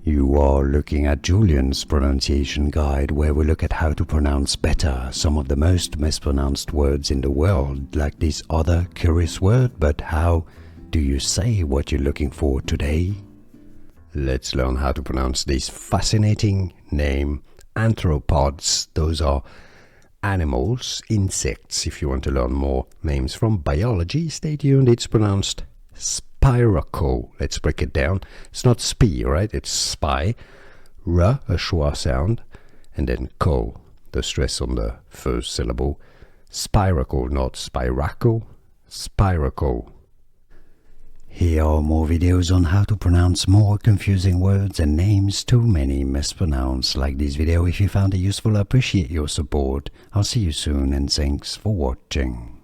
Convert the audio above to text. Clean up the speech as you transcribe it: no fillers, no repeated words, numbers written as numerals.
You are looking at Julian's pronunciation guide, where we look at how to pronounce better some of the most mispronounced words in the world, like this other curious word. But how do you say what you're looking for today? Let's learn how to pronounce this fascinating name, arthropods. Those are animals, insects. If you want to learn more names from biology, stay tuned. It's pronounced Spiracle. Let's break it down. It's not spi, right? It's spy. R, a schwa sound. And then co, the stress on the first syllable. Spiracle, not spiracle. Spiracle. Here are more videos on how to pronounce more confusing words and names too many mispronounced. Like this video if you found it useful. I appreciate your support. I'll see you soon and thanks for watching.